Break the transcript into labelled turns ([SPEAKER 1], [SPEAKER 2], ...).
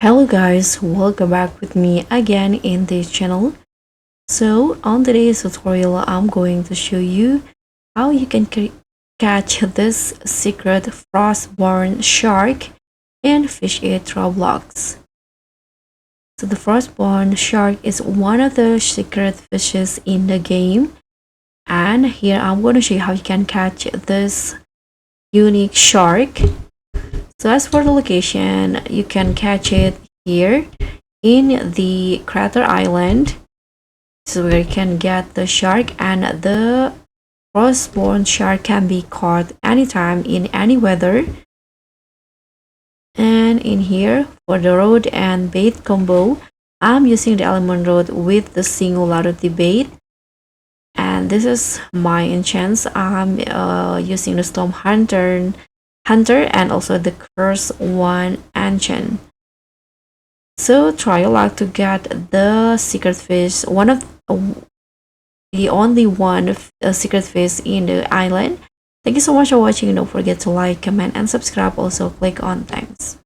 [SPEAKER 1] Hello guys, welcome back with me again in this channel. So on today's tutorial, I'm going to show you how you can catch this secret Frostborn Shark in Fish It Roblox. So the Frostborn Shark is one of the secret fishes in the game, and here I'm going to show you how you can catch this unique shark. So as for the location, you can catch it here in the crater island. So where you can get the shark, and the frostborn shark can be caught anytime in any weather. And in here for the rod and bait combo, I'm using the element rod with the singularity bait. And this is my enchants. I'm using the storm hunter and also the curse one enchant. So try your luck to get the secret fish, one of the only one secret fish in the island. Thank you so much for watching. Don't forget to like, comment, and subscribe. Also click on thanks.